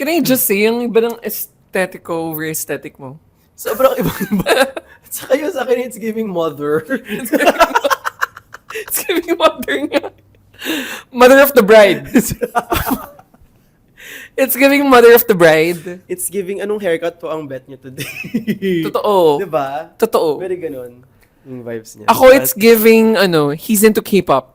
Can I just say, yung iba ng aesthetic ko over aesthetic mo? Sobrang iba-iba. Saka yun sa akin, it's giving mother. It's giving mother nga. Mother of the bride. It's giving mother of the bride. It's giving anong haircut po ang bet niyo today. Totoo. Diba? Totoo. Very ganun. Yung vibes niya. Ako, it's giving, he's into K-pop.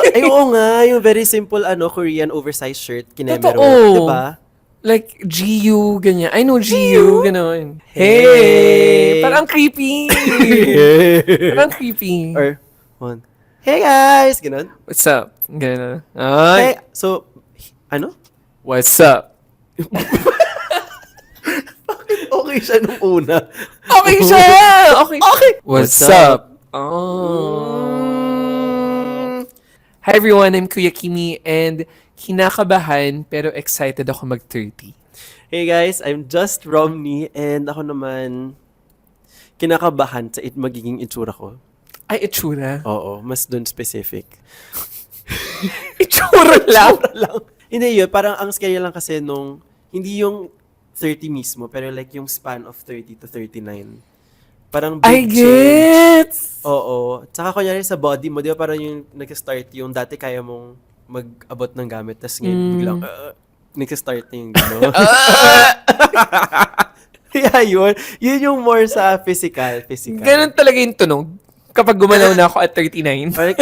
Ay, oo nga. Yung very simple, Korean oversized shirt. Kinemero. Totoo. Diba? Like, GU, ganyan. I know GU, gano'n. Hey! Hey! Parang creepy. Parang creepy. Or, one. Hey guys! Ganun. What's up? Ganun. Ay. Hey, so, ano? What's up? Okay siya nung una. Okay siya! Okay. What's What's up? Oh. Hi everyone, I'm Kuya Kimi and kinakabahan pero excited ako mag-30. Hey guys, I'm just Romney and ako naman kinakabahan sa magiging itsura ko. Ay, itsura. Oo, mas dun specific. Itsura lang. Hindi yun, parang ang scary lang kasi nung, hindi yung 30 mismo, pero like yung span of 30 to 39. Parang big I change. get! Oo. Tsaka kunyari sa body mo, di ba parang yung nag-start yung dati kaya mong mag-abot ng gamit, tapos ngayon biglang, nag-start na yung gano'n. Yeah, yun. Yun yung more sa physical. Ganun talaga yung tunog. Kapag gumalaw na ako at 39. Parang,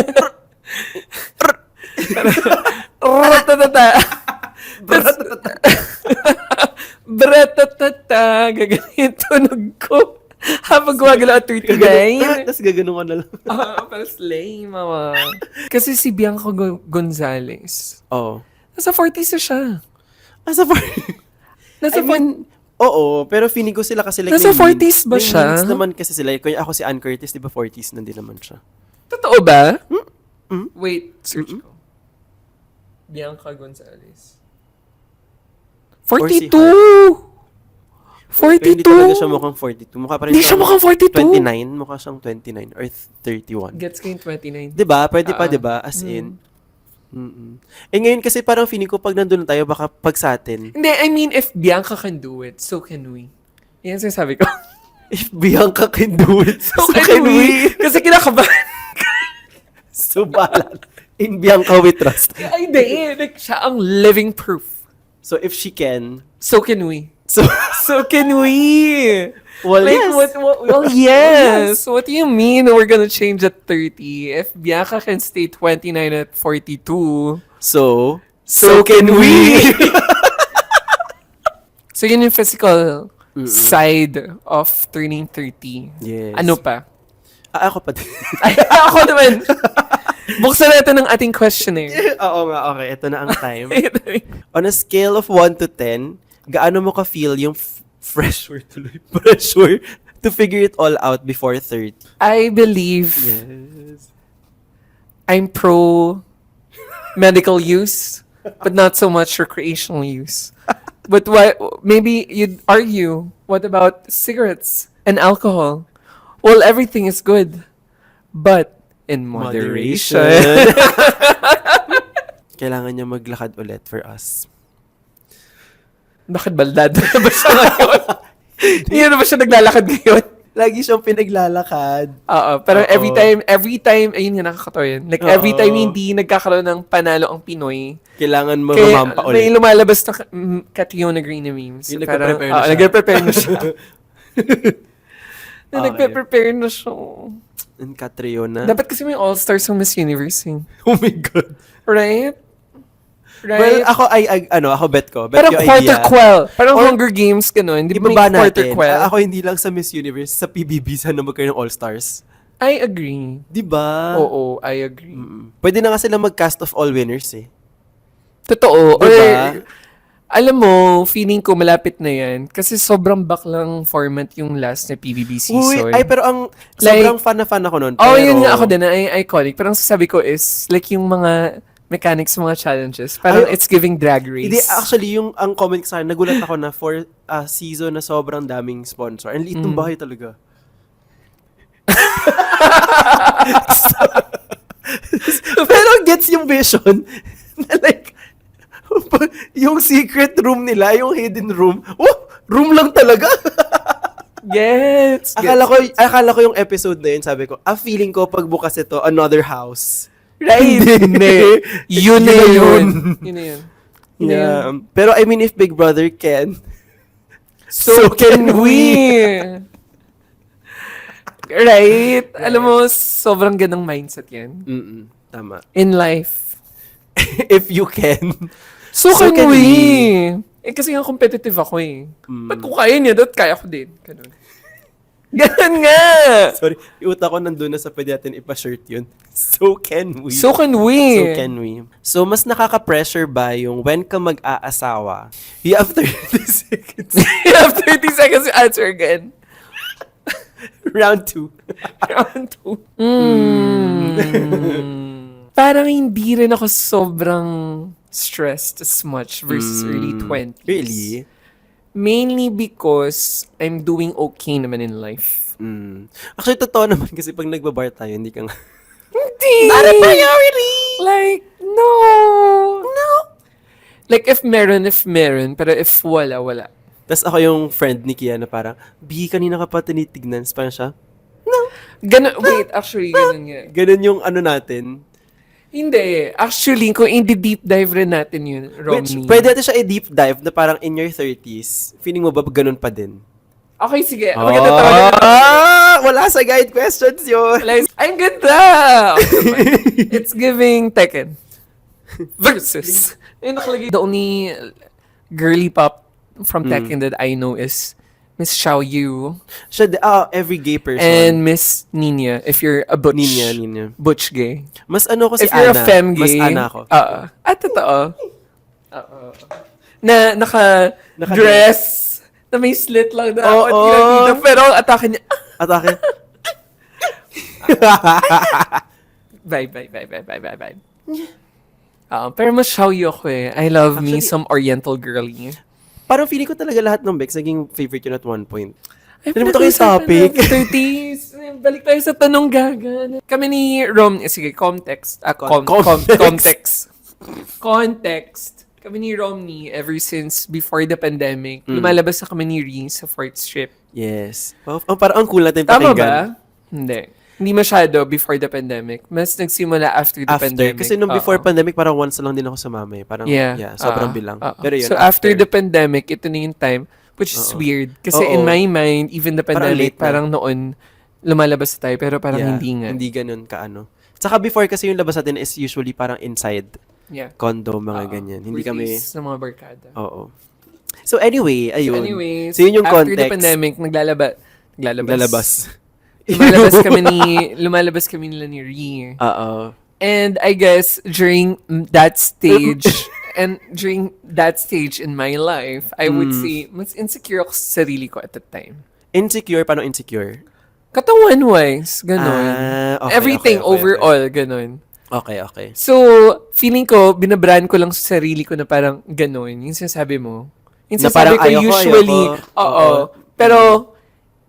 Ratatata. Bratatata. Gagaling yung tunog ko. Habang gumagalaw at 39. tapos gaganon ka na lang. Parang slay, mama. Kasi si Bianca Gonzalez, Oo. nasa 40s na siya. Nasa Nasa oo, pero feeling ko sila kasi like Nasa may 40s ba may siya? leads naman kasi sila. Kaya ako si Ann Curtis, di ba 40s na din naman siya. Totoo ba? Wait, search ko. Bianca Gonzalez. Or si 42! Pero hindi talaga siya 42! mukhang 42. Mukha pa rin Hindi siya mukhang 42! 29. Mukha siyang 29 or 31. Gets ko yung 29. Di ba? Pwede pa, di ba? As in. Eh ngayon kasi parang feeling ko pag nandun tayo, baka pag sa atin. Hindi, I mean, if Bianca can do it, so can we. Yan sinasabi ko. If Bianca can do it, So can we. Kasi kinakabahan. So balan. In Bianca we trust. Ay, hindi. Like, siya ang living proof. So if she can, So can we. so So can we. well, Like, yes. well, yes. What do you mean we're gonna change at 30? If Bianca can stay 29 at 42, So can we. So yun yung physical side of turning 30. Yes. Ano pa? Ako pa din. Ay, ako naman. Buksan natin ang ating questionnaire. Oo nga, okay. Ito na ang time. On a scale of 1 to 10, gaano mo ka-feel yung pressure to figure it all out before 30? I believe Yes. I'm pro medical use, but not so much recreational use. But what maybe you'd argue, what about cigarettes and alcohol? Well, everything is good, but in moderation. Kailangan niya maglakad ulit for us. Bakit baldado na ba siya ngayon? Hindi na ba siya naglalakad ngayon? Lagi siyang pinaglalakad. Oo, pero Oo. every time, ayun nga nakakatawa yun. Like, every Oo. time hindi nagkakaroon ng panalo ang Pinoy, Kailangan mo kaya mamampa may ulit. lumalabas na Catriona Green na memes. Yung Parang, nagpe-prepare na siya. Nagpe-prepare na siya. Na Okay. nagpe-prepare na siya. And Catriona. Dapat kasi may all-stars ng Miss Universe eh. Oh my God. Right? Well, Right? ako bet ko. Bet Parang ko quarter idea. quell. Parang Or- Hunger Games, gano'n. Di ba may Ibaba quarter natin. quell? Ako hindi lang sa Miss Universe, sa PBB sana magkaroon ng All-Stars. I agree. Di ba? Oo, I agree. Pwede na nga sila mag-cast of all winners eh. Totoo. Diba? Or, alam mo, feeling ko malapit na yan. Kasi sobrang baklang format yung last na PBB season. Uy, pero ang Like- sobrang fan na fan ako nun. Oh, pero, yun nga ako din. Iconic. Pero ang sasabi ko is, like yung mga mechanics, mga challenges. Parang Ay, it's giving drag race. Hindi, actually, ang comment sa akin, nagulat ako na for a season na sobrang daming sponsor. Ang liit ng bahay talaga. Pero gets yung vision na like, Yung secret room nila, yung hidden room, room lang talaga. Gets. Akala ko yung episode na yun, sabi ko, feeling ko pagbukas ito, another house. Right? Hindi. Yun na yun. Yun na yun. Yeah. Pero I mean, if Big Brother can, So can we. Right? Alam mo, sobrang gandang mindset yan. Tama. In life. If you can. So can we. Kasi nga competitive ako eh. Ba't kung kaya niya, dapat kaya ko din. Ganun. Ganun nga! Sorry, iuta ko nandun na sa pwede natin ipa-shirt yun. So can we. So can we. So can we. So, mas nakaka-pressure ba yung when ka mag-aasawa, you have 30 seconds. You have 30 seconds to answer again. Round 2. Round 2. Parang hindi rin ako sobrang stressed as much versus early 20s. Really? Mainly because I'm doing okay naman in life. Actually, totoo naman kasi pag nagbabar tayo, hindi ka nga. Hindi! Not a priority! Like, no! No! Like, if meron. Pero if wala. Tapos ako yung friend ni Kia na parang, kanina ka pa tinitignan. Parang siya, Ganun, wait, actually, ganun nga. ganun yung ano natin. Hindi. Actually, kung deep dive rin natin yun, Which, Romney. pwede natin siya i-deep dive na parang in your 30s, feeling mo ba ganun pa din? Okay, sige. Maganda tawagan. Wala sa guide questions yun. Ang ganda! Okay, it's giving Tekken. Versus. Yung nakalagay, the only girly pop from Tekken that I know is Miss Xiao Yu Siya, every gay person. and Miss Nina, if you're a butch. Nina. Butch gay. Mas ano ko si If you're Ana. a femme Mas gay. Ana ko. Totoo. Na naka-dress, na may slit lang na ako at kinakita. Pero ang atake niya, Atake. bye. Pero mas Xiao Yu ako eh. I love me Actually, some oriental girly. Parang feeling ko talaga lahat ng Bex naging favorite yun at one point. Ay, Nalimutan ko yung topic. 30s. Balik tayo sa tanong gaga. Kami ni Rom, sige, context. Context. Context. Kami ni Romney, ever since before the pandemic, lumalabas na kami ni Ree sa fourth strip. Yes. Parang ang cool natin Tama pakinggan. ba? Hindi masyado before the pandemic. Mas nagsimula after the pandemic. Kasi nung before pandemic, parang once lang din ako sumama eh. Parang, sobrang bilang. Pero yun, so after the pandemic, ito na yung time, which is weird. Kasi in my mind, even the pandemic, parang noon, lumalabas na tayo, pero parang hindi nga. Hindi ganun kaano. Saka before kasi yung labas natin is usually parang inside. Condo, mga ganyan. Hindi kami... Release ng mga barkada. Oo. So anyway, ayun. So yun yung after context. the pandemic, Naglalabas. lumalabas kami nila ni Ree. Oo. And I guess during that stage, in my life, I would say, mas insecure ako sa sarili ko at that time. Insecure? Paano insecure? Katawan-wise, ganun. Okay, Everything okay. overall, ganun. Okay. So, feeling ko, binabrand ko lang sa sarili ko na parang ganun. Yung sinasabi mo. Yung Na sinasabi parang ko usually, ayoko. oo. Pero,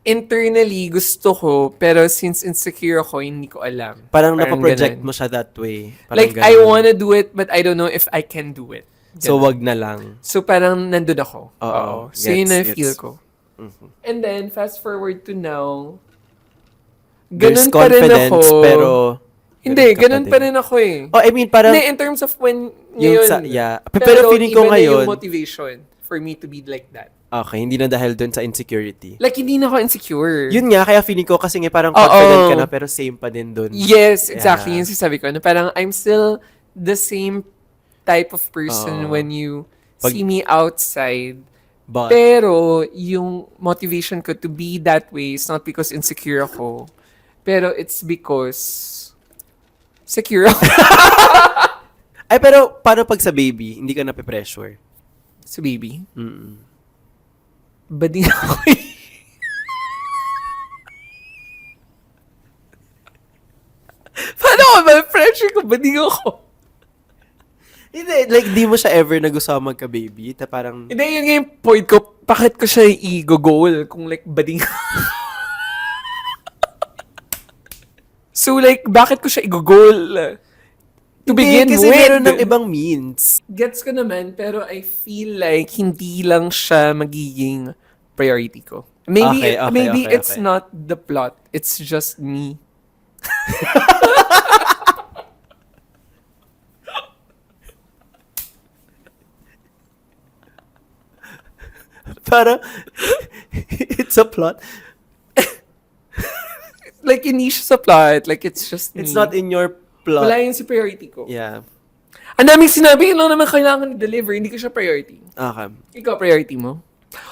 internally, gusto ko. Pero since insecure ako, hindi ko alam. Parang napaproject ganun. mo siya that way. Parang Like, ganun. I wanna do it, but I don't know if I can do it. So, Ganun. wag na lang. So, parang nandun ako. Oo. So, yun na Gets. feel ko. And then, fast forward to now, There's ganun pa rin confidence, ako. pero... Hindi, meron ka ganun din. pa rin ako eh. Oh, I mean, parang... Hindi, in terms of when Yung ngayon. sa- yeah. Pero feeling ko iba na ngayon- yung motivation for me to be like that. Okay, hindi na dahil dun sa insecurity. Like, hindi na ako insecure. Yun nga, kaya feeling ko kasi nga parang Oo. confident ka na, pero same pa din dun. Yes, exactly. Yeah. Yung sinasabi ko. Na parang I'm still the same type of person Oo. when you Pag- see me outside. But, Pero, yung motivation ko to be that way is not because insecure ako. Pero it's because secure ako. ay, pero paano pag sa baby, hindi ka nape-pressure? So, baby. Mm-mm. Bading ako eh. Paano ka ba? Pressure ko, bading ako. Hindi, like, di mo siya ever nagustuhan magka-baby? Ta parang, Hindi, yun nga yung point ko. Bakit ko siya i-goal kung like bading So like, bakit ko siya i-goal? To begin kasi with. meron ng ibang means. Gets ko naman, pero I feel like hindi lang siya magiging priority ko. Maybe Okay, it's okay. not the plot. It's just me. Parang, it's a plot. Like, hindi siya sa plot. Like, it's just me. It's not in your plot. Wala yun si priority ko. Yeah. Ang daming sinabi, yun lang naman kailangan i-deliver. Hindi ko siya priority. Okay. Ikaw, priority mo?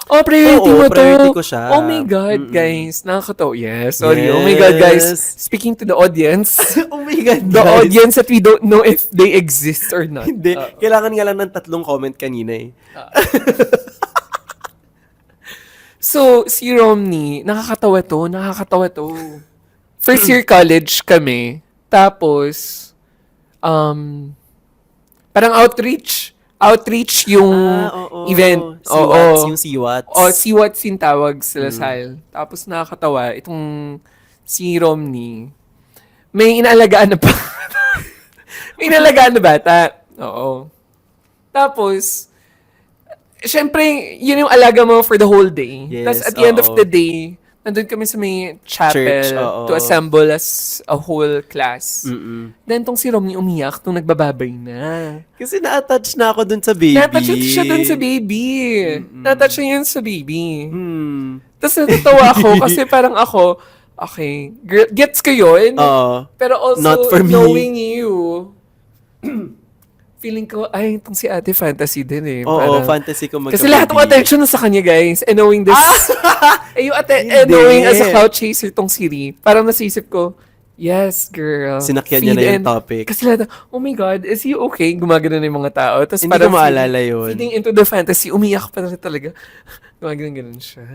Oh, priority Oo, mo to. priority ko siya. Oh my God, guys. Nakakatawa. Yes, sorry. Yes. Oh my God, guys. Speaking to the audience. Oh my God, The guys. audience that we don't know if they exist or not. Hindi. Kailangan nga lang ng 3 comment kanina eh. So, si Romney, nakakatawa to. First year college kami. Tapos, parang outreach yung Oo. event. Siwats, yung siwats. O, siwats yung tawag sa Lasal. Tapos nakakatawa, itong si Romney, may inaalagaan na pa. May inaalagaan na bata. Oo. Tapos, syempre, yun yung alaga mo for the whole day. Yes, Tapos at the end of oo. the day, nandun kami sa may chapel Church, oo. to assemble as a whole class. Mm-mm. Then tong si Romney umiyak nung nagbababay na. Kasi na-attach na ako dun sa baby. Na-touch siya dun sa baby. Na-touch siya yun sa baby. Hmm. Tapos natatawa ako kasi parang ako, okay, girl, gets ko yun. Oo. Pero also, Not for me. knowing you, feeling ko, ay, itong si ate fantasy din eh. Oo, Parang- fantasy ko magka-baby. Kasi lahat ng attention na sa kanya, guys. And knowing this, Hindi. knowing as a cloud chaser tong Siri, parang nasisip ko, yes, girl. Sinakyan niya Feed na yung in. topic. Kasi lahat, oh my God, is he okay? Gumagano na yung mga tao. Tapos Hindi parang ko maalala yun. Feeding into the fantasy, umiyak pa na talaga. Gumagano siya.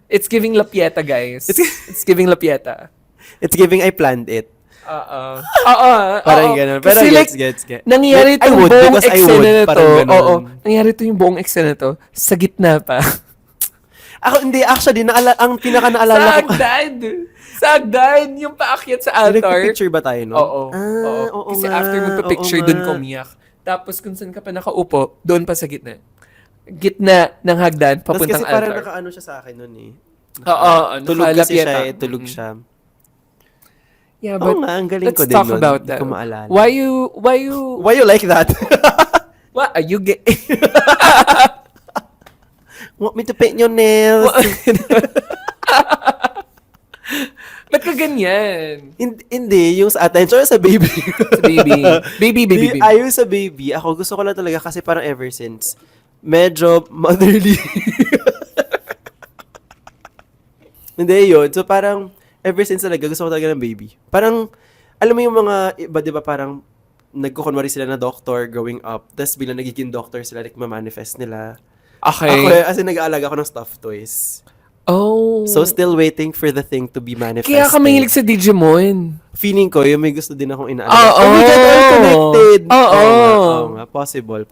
It's giving Lapieta, guys. It's giving Lapieta. It's giving I planned it. Oo. Parang ganun. Pero Kasi gets. nangyari I itong would, buong because I eksena would. na to. Parang ganun. Oo. Nangyari ito yung buong eksena na to sa gitna pa. Ako, hindi, actually, ang pinaka-naalala Sa ko. Hagdan! Yung paakyat sa altar. Nagpipicture ba tayo, no? Oo. Oo Kasi nga, after magpa-picture, oo dun nga. ka umiyak. Tapos kung saan ka pa nakaupo, doon pa sa gitna. Gitna ng hagdan, Tapos papuntang kasi parang altar. nakaano siya sa akin nun eh. Oo, Tulog kasi nakalapieta. siya eh, tulog siya. Yeah, Oo but nga, ang galing let's ko din talk nun. about Hindi that. ko maalala. Why you, Why you like that? what are you gay? Want me to paint your nails? Ba't ka ganyan? Hindi, yung sa attention sa baby. Sa baby. Ayaw sa baby. Ako gusto ko lang talaga kasi parang ever since, medyo motherly. Hindi yun. So parang, ever since talaga, gusto ko talaga ng baby. Parang, alam mo yung mga, iba diba parang, nagkukunwari sila na doctor growing up, tapos bilang nagiging doctor sila, like, ma-manifest nila. Okay. Ako, as in, nag-aalaga ako ng stuffed toys. Oh. So, still waiting for the thing to be manifested. Kaya ka mahilig sa Digimon. Feeling ko, yung may gusto din akong inaalaga. Oo. Oh my God, all connected! Oo. Oo nga. Possible.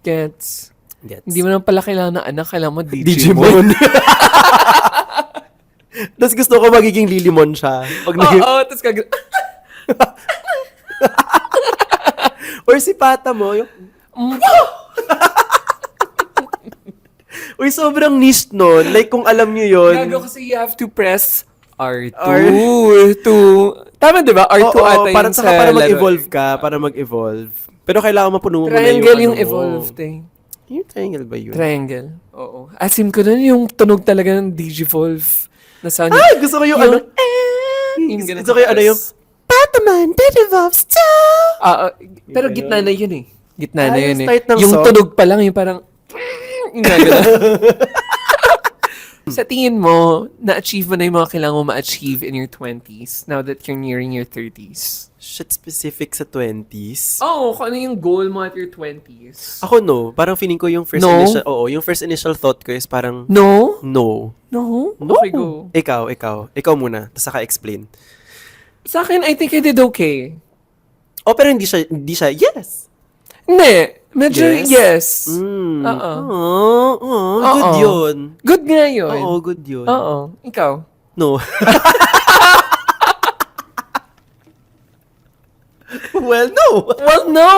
Gets. Gets. Hindi mo naman pala kailangan ng anak, kailangan mo Digimon. Digimon. Tapos gusto ko magiging Lilimon siya. Pag Oo, tapos Or si Pata mo, yung... Mm. Uy, sobrang niche nun. Like, kung alam nyo yun. Gago kasi you have to press R2 R- to... Tama diba? R2 Oo, ata para, yun saka sa para laro. mag-evolve ka. Para mag-evolve. Pero kailangan mapuno mo na Triangle yung yung ano evolve mo. thing. Yung triangle ba yun? Triangle. Oo. Asim ko dun yung tunog talaga ng Digivolve. Na sound Ah, gusto ko yung ano. yung ganun. Gusto ko yung ano yung Batman that evolves too. Pero gitna na yun eh. Gitna na Ah, yun yung eh. start ng Yung song? tunog pa lang, yung parang... yung gagana. Sa tingin mo, na-achieve mo na yung mga kailangan mo ma-achieve in your 20s now that you're nearing your 30s? Shit specific sa 20s. Oo, kung ano yung goal mo at your 20s? Ako no, parang feeling ko yung first No? yung first initial thought ko is parang No? no. No? No. Okay, go. Ikaw muna, tapos saka explain. Sa akin, I think I did okay. Oh, pero hindi siya yes. Hindi. Medyo yes. Oo. Oo. Good yun. Good nga yun. Oo, good yun. Oo. Ikaw? No. Well, no! Well, no!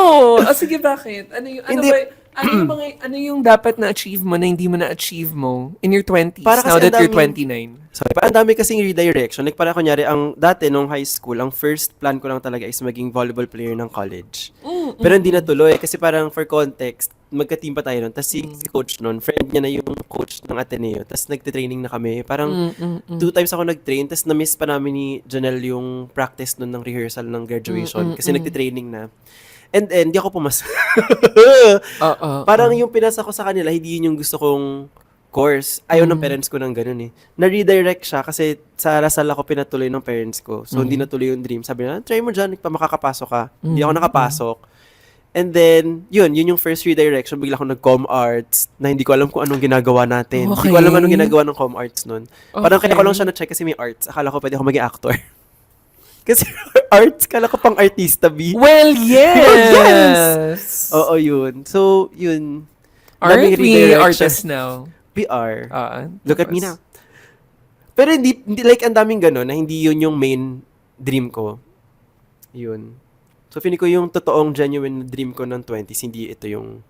Sige, bakit? Hindi. Ano yung dapat na-achieve mo na hindi mo na-achieve mo in your 20s Para kasi now that ang you're daming- 29? Sorry, parang dami kasing redirection. Like, parang kunyari, dati nung high school, ang first plan ko lang talaga is maging volleyball player ng college. Pero hindi natuloy. Kasi parang for context, magka-team pa tayo nun. Tapos si coach nun, friend niya na yung coach ng Ateneo. Tapos nagte-training na kami. Parang 2 times ako nag-train. Tapos na-miss pa namin ni Janelle yung practice nun ng rehearsal ng graduation. Kasi nagte-training na. And then, di ako pumas. Parang yung pinasa ko sa kanila, hindi yun yung gusto kong course. Ayaw ng parents ko ng ganun eh. Na-redirect siya kasi sa Lasal ako pinatuloy ng parents ko. So, hindi natuloy yung dream. Sabi nila, try mo dyan, makakapasok ka. Hindi ako nakapasok. And then, yun yung first redirection. Bigla ako nag-com arts na hindi ko alam kung anong ginagawa natin. Hindi ko alam anong ginagawa ng com arts nun. Parang kaya ko lang siya na-check kasi may arts. Akala ko pwede ako maging actor. Kasi arts, kala ko pang artista, B. Well, yes! Oo, yun. So, yun. Aren't Daming we redirection. artists now? We are. Look at me Tapos, now. Pero hindi like ang daming gano'n na hindi yun yung main dream ko. Yun. So, feeling ko yung totoong genuine dream ko ng 20s, hindi ito yung...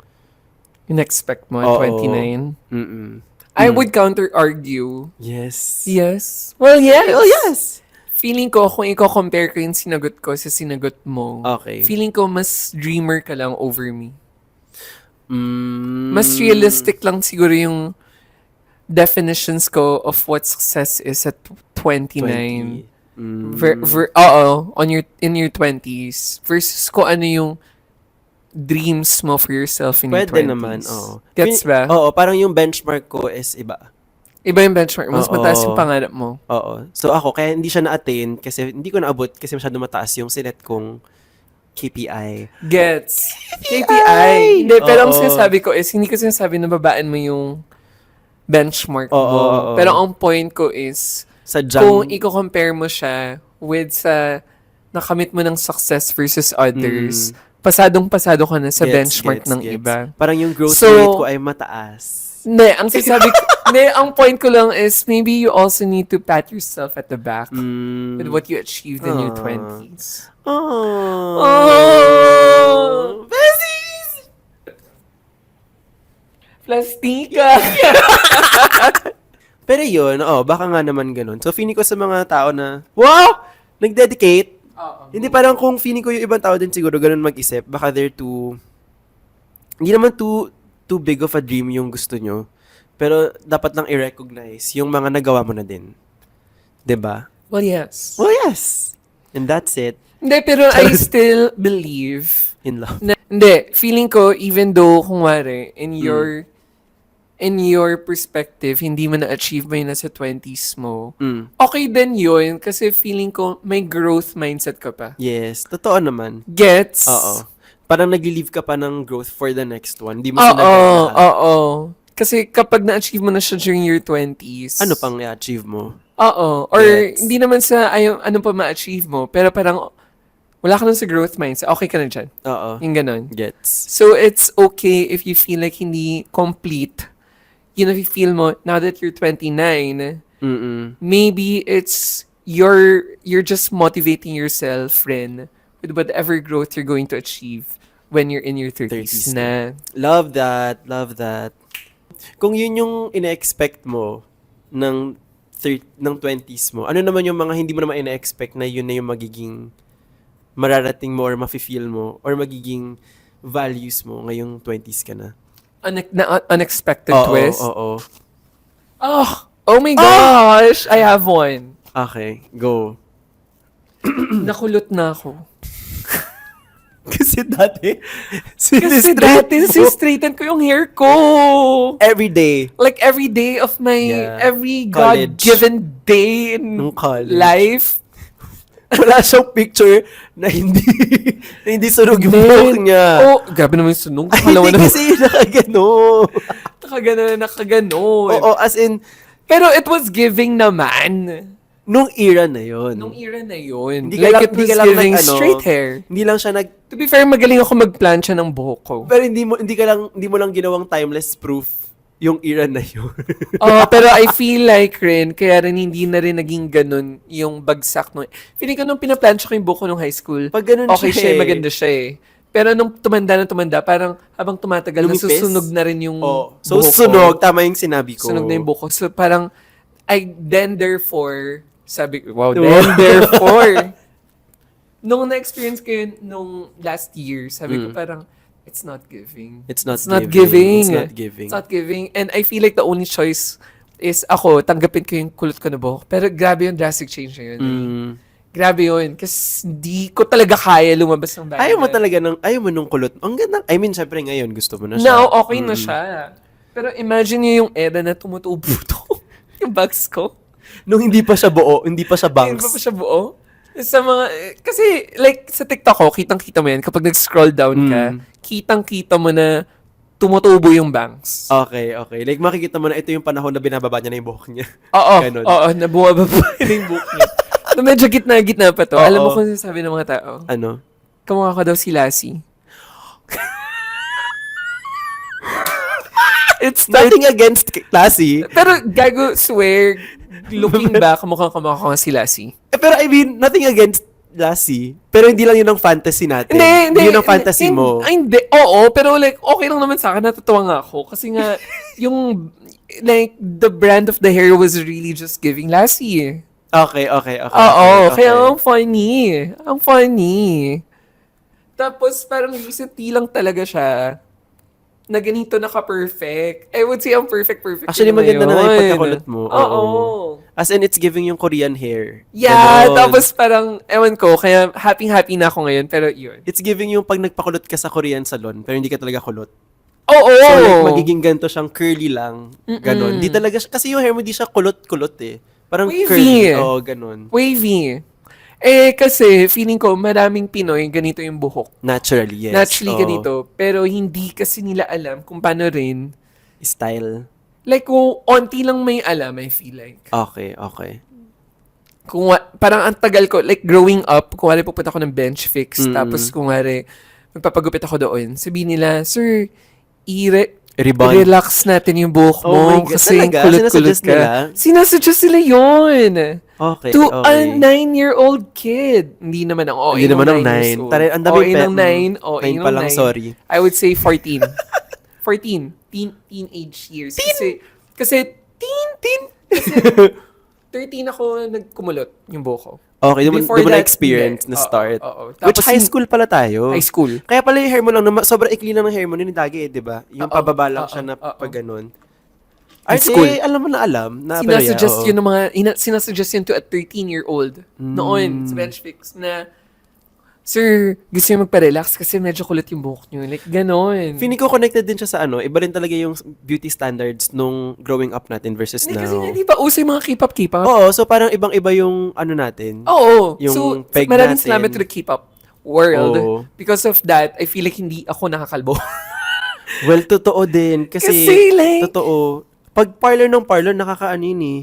In-expect mo Oo. at 29? I Mm. would counter-argue. Yes. Yes. Well, yes. Oh, yes! Feeling ko, kung i-compare ko yung sinagot ko sa sinagot mo, Okay. feeling ko mas dreamer ka lang over me. Mm. Mas realistic lang siguro yung definitions ko of what success is at 29. 20. Mm. In your 20s versus kung ano yung dreams mo for yourself in Pwede your 20s. naman, oo. Gets ba? Oo, parang yung benchmark ko is iba. Iba yung benchmark. Mas Oo. mataas yung pangarap mo. Oo. So ako, kaya hindi siya na-attain kasi hindi ko naabot kasi masyado mataas yung sinet kong KPI. Gets. KPI. Hindi, pero ang Oo. sinasabi ko is, hindi ko sinasabi na babaan mo yung benchmark mo. Oo. Pero ang point ko is, Sa kung jam, i-compare mo siya with sa nakamit mo ng success versus others, pasadong-pasado ka na sa benchmark ng iba. Parang yung growth So, rate ko ay mataas. Hindi, ang sinasabi ko, hindi, ang point ko lang is, maybe you also need to pat yourself at the back with what you achieved in your 20s. Oh. Besies! Plastika! Pero yun, baka nga naman ganun. So, feeling ko sa mga tao na, wow! Nag-dedicate. Hindi parang kung feeling ko yung ibang tao din siguro ganun mag-isip, baka they're too, hindi naman too big of a dream yung gusto nyo. Pero dapat lang i-recognize yung mga nagawa mo na din. 'Di ba? Well, yes. Well, yes. And that's it. Hindi, pero I still believe In love. na, hindi, feeling ko, even though, kung wari, in your perspective, hindi mo na-achieve mo yung nasa 20s mo, okay din yun, kasi feeling ko, may growth mindset ka pa. Yes. Totoo naman. Gets? Oo. Parang nagli-leave ka pa ng growth for the next one. Hindi mo Oo, sinagawa. oo. Kasi kapag na-achieve mo na siya during your 20s, Ano pang i-achieve mo? oo. Or Gets. hindi naman sa ano pa ma-achieve mo, pero parang wala ka lang sa growth mindset, okay ka na dyan. Oo. Yung ganon. Gets. So, it's okay if you feel like hindi complete. If you feel mo, now that you're 29, maybe it's you're just motivating yourself, friend, with whatever growth you're going to achieve when you're in your 30s 30s na. Love that. Love that. Kung yun yung ina-expect mo ng 20s mo, ano naman yung mga hindi mo naman ina-expect na yun na yung magiging mararating mo or mafe-feel mo or magiging values mo ngayong 20s ka na? Unexpected Oo, twist. Oo. Oh my gosh! I have one. Okay, go. Nakulot na ako. Kasi dati, Kasi dati, straighten ko yung hair ko. every day Like every day of my, Yeah. every College. God-given day in nung college. life. Wala siyang picture na hindi na hindi sunog yung Then, buhok niya. Oh, grabe naman yung sunog. Ay, Kalawa hindi na kasi nakagano. nakaganon. Oo, as in, Pero it was giving naman. nung era na yon. Nung era na yun. Hindi ka Like lang- it hindi was ka lang giving nag-ano. straight hair. Hindi lang siya To be fair, magaling ako magplansya ng buhok ko. pero hindi mo lang ginawang timeless proof yung era na yun. Oh, pero I feel like rin, kaya rin hindi na rin naging ganun yung bagsak no. Feeling ko nung pinaplansya ko yung buko nung high school, Pag ganun okay siya siya, eh. maganda siya eh. Pero nung tumanda na tumanda, parang habang tumatagal, Lumipis? nasusunog na rin yung Oh. So, buhok ko. sunog. Tama yung sinabi ko. Sunog na yung buko. So parang, therefore, sabi ko, wow, Wow. then therefore, nung na-experience ko yun nung last year, sabi ko parang, it's not giving. It's not giving. It's not giving. It's not giving. And I feel like the only choice is ako, tanggapin ko yung kulot ko na buhok. Pero grabe yung drastic change na yun. Mm. Grabe yun. Kasi hindi ko talaga kaya lumabas ng bahay. Ayaw mo nung kulot. Ang ganda. I mean, syempre ngayon, gusto mo na siya. Now, okay na siya. Pero imagine niyo yung era na tumutubo to. Yung bags ko. Nung hindi pa siya buo, hindi pa siya Hindi bangs. pa siya buo. Sa mga, kasi like sa TikTok ko, kitang-kita mo yan. Kapag nag-scroll down ka, kitang-kita mo na tumutubo yung bangs. Okay. Like, makikita mo na ito yung panahon na binababa niya na yung buhok niya. Oo, Ganon. oo, nabuwababa na yung buhok niya. Na medyo gitna-gitna pa to. Oo. Alam mo kung sabi ng mga tao, Ano? kamukha ka daw si Lassie. It's not, Nothing against Lassie. pero gago, swear, looking back, kamukha ka si Lassie. Pero I mean, nothing against Lassie. Pero hindi lang yun ang fantasy natin. Yun ang fantasy mo. Hindi, oo, pero like, okay lang naman sa akin, natutuwa nga ako. Kasi nga, yung, like, the brand of the hair was really just giving Lassie eh. Okay. Oo, kaya ang funny. Ang funny. Tapos, parang recently lang talaga siya na ganito naka-perfect. I would say ang perfect Actually, na maganda na ngayon. yung pagkakulot mo. Oo. As in, it's giving yung Korean hair. Yeah, Ganon. tapos parang, ewan ko, kaya happy-happy na ako ngayon, pero yun. It's giving yung pag nagpakulot ka sa Korean salon, pero hindi ka talaga kulot. Oo! So, like, magiging ganito siyang curly lang. Ganon. Di talaga siya, kasi yung hair mo di siya kulot-kulot eh. Parang Wavy. curly. Oo, ganon. Wavy. Eh, kasi feeling ko maraming Pinoy ganito yung buhok. Naturally, yes. Naturally Oo. ganito. Pero hindi kasi nila alam kung paano rin. Style. Like, kung onti lang may alam, I feel like. Okay. Kung parang ang tagal ko, like growing up, kung wari pupunta ako ng bench fix, tapos kung wari, magpapagupit ako doon, sabihin nila, sir, Rebond. relax natin yung buhok mo Oh my God, kasi talaga? kulot-kulot Sinasuggest ka. nila? Sinasuggest nila yun. Okay, To okay. a 9-year-old kid. Hindi naman ang OA Hindi naman ang 9 years 9. old. Tara, ang dami OA ng 9. OA 9 ng pa lang, 9. sorry. I would say 14. 14. Teenage years. Kasi teen. Kasi 13 ako nagkumulot yung buhok ko. Okay, di mo Before that, na-experience hindi. na start. Oo. Which Tapos high school pala tayo. High school. Kaya pala yung hair mo lang, sobrang ikli lang ng hair mo, ninidagi eh, di ba? Yung Oo. pababa lang Oo. siya na Oo. pag ganun. High Ay, school. alam mo na alam. Na, pero yeah, Sinasuggest oo. yun ng mga, sinasuggest yun to a 13-year-old noon sa bench fix na, sir, gusto niyo magpa-relax kasi medyo kulit yung buhok niyo. Like, ganon. Feeling ko connected din siya sa ano, iba rin talaga yung beauty standards nung growing up natin versus Hindi, now. kasi nga, di ba uso yung mga K-pop? Oo, so parang ibang-iba yung ano natin. Oo. Yung So, peg maraming natin. salamat to the K-pop world. Oo. Because of that, I feel like hindi ako nakakalbo. Well, totoo din. Kasi like, totoo. Pag parlor ng parlor, nakakaanin eh.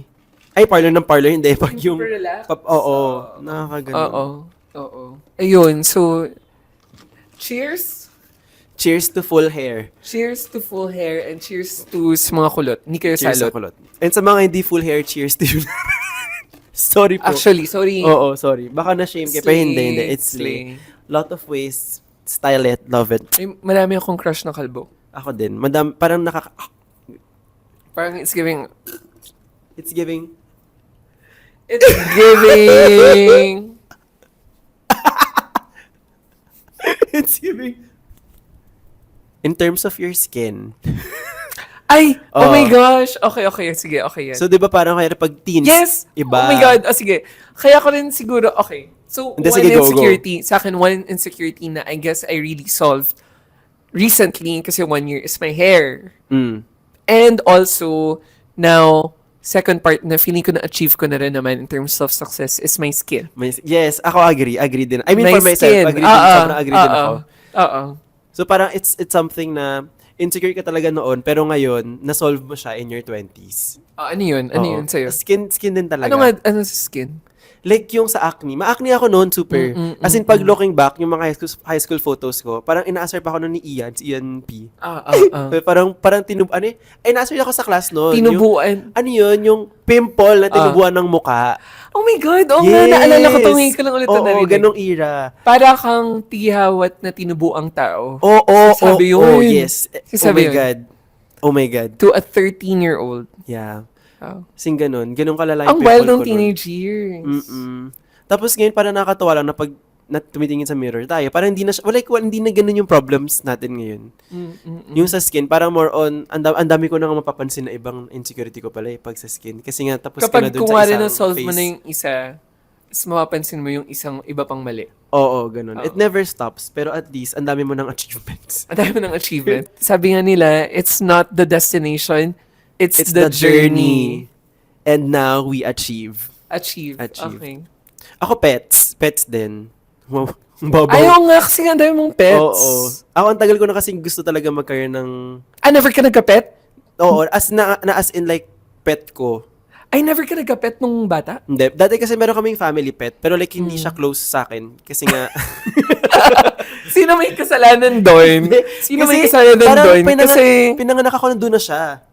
Ay, parlor ng parlor, hindi. Pag yung... super relaxed. Oo, nakakaganon. Oo. Ayun, so, cheers. Cheers to full hair. Cheers to full hair and cheers to sa mga kulot. Hindi kayo Cheers salot. sa kulot. And sa mga hindi full hair, cheers to you. Sorry po. Actually, sorry. Oo, sorry. Baka na-shame kayo. Pero hindi. It's Slay. lot of ways. Style it. Love it. Ay, marami akong crush na kalbo. Ako din. Parang Parang it's giving... it's giving... It's giving... it's giving... In terms of your skin. Ay! Oh Oo. my gosh! Okay. Sige, okay yan. So, di ba parang kaya pag teens, Yes! iba. Oh my God! Oh, sige. Kaya ko rin siguro, okay. So, Hindi, one sige, go, insecurity, sa akin, one insecurity na I guess I really solved recently kasi 1 year is my hair. Mm. And also, now, second part na feeling ko na-achieve ko na rin naman in terms of success is my skin. Yes, ako agree din. I mean, My for myself, skin. agree din. Sobrang agree din ako. Oo. So, parang it's something na insecure ka talaga noon, pero ngayon, na-solve mo siya in your 20s. Ano yun? Ano Oo. yun sa'yo? Skin din talaga. Ano sa skin? Like yung sa acne. Ma-acne ako noon, super. As in, pag looking back, yung mga high school photos ko, parang inaasar pa ako noon ni Ian, si Ian P. Parang inaasar ako sa class noon. Tinubuan. Yung pimple na tinubuan ng muka. Oh my God, nga, naalala ko to, ngayon ko lang ulit Oo, narinig. ganong era. Para kang tihawat na tinubuang tao. Oo, yes. Sabi yun. God. Oh my God. To a 13-year-old. Yeah. Oh. Sing ganun kalala Ang yung wild pimple ng ko nun. teenage years. Tapos ngayon, parang nakakatawa lang na pag tumitingin sa mirror tayo, parang hindi na, hindi na ganun yung problems natin ngayon. Yung sa skin, parang more on, ang dami ko na nga mapapansin na ibang insecurity ko pala pag sa skin. Kasi nga, tapos ka na Kapag dun sa kumari isang na solve face. mo na yung isa, mas mapapansin mo yung isang iba pang mali. Oo, ganun. It never stops. Pero at least, ang dami mo ng achievements. Ang dami mo ng achievement. Sabi nga nila, it's not the destination, it's the journey. And now, we achieve. Achieve. Achieve. Okay. Ako, pets. Pets din. Wow. Babaw. Ayaw nga kasi nga ang dami mong pets. Oo. Ako, ang tagal ko na kasing gusto talaga magkaroon ng... Never ka nagka-pet? Oo, as in like, pet ko. Never ka nagka-pet nung bata? Hindi. Dati kasi meron kaming family pet, pero like, hindi siya close sa akin. Kasi nga... Sino may kasalanan doon? Sino may Kasi kasalanan parang doon? Kasi... pinanganak ako nandun na siya.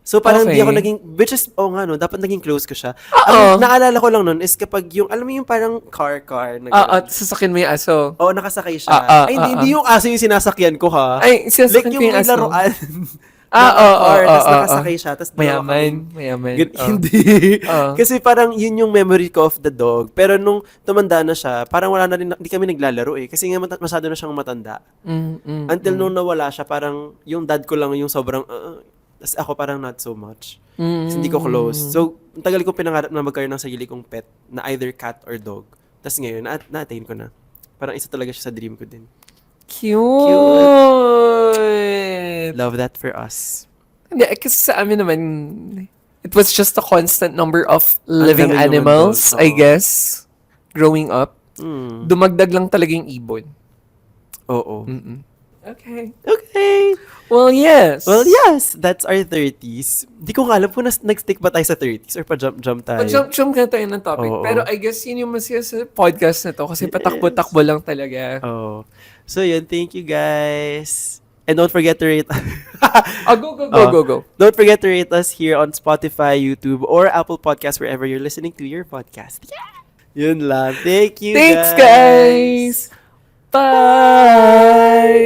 So parang hindi Okay. ako naging, which is, dapat naging close ko siya. Oo. Ang naalala ko lang nun is kapag yung, alam mo yung parang car. Na ganun. sasakin mo yung aso. Oo, nakasakay siya. Hindi yung aso yung sinasakyan ko, ha? Ay, sinasakyan like ko yung yung may aso. laruan. Oo. Tapos nakasakay siya. Tapos Mayaman. Hindi. Kasi parang yun yung memory ko of the dog. Pero nung tumanda na siya, parang wala na rin, hindi kami naglalaro eh. Kasi nga masyado na siyang matanda. Until nung nawala siya, parang yung dad ko lang yung sobrang, tapos ako parang not so much. Kasi hindi ko close. So, ang tagal ko pinangarap na magkaroon ng sarili kong pet na either cat or dog. Tapos ngayon, na-attain ko na. Parang isa talaga siya sa dream ko din. Cute! Love that for us. Hindi, kasi sa amin naman, it was just a constant number of living dami naman animals, doon. I Oo. guess, growing up. Dumagdag lang talaga yung ibon. Oo. Okay. Well, yes. that's our 30s. Di ko nga alam kung nag-stick ba tayo sa 30s or pa-jump tayo. Jump ka tayo ng topic. Oo. Pero I guess yun yung masaya sa podcast na to kasi patakbo-takbo lang talaga. Oh. So yun, thank you guys. And don't forget to rate Go. Don't forget to rate us here on Spotify, YouTube, or Apple Podcasts wherever you're listening to your podcast. Yeah. Yun lang. Thank you Thanks, guys. Bye.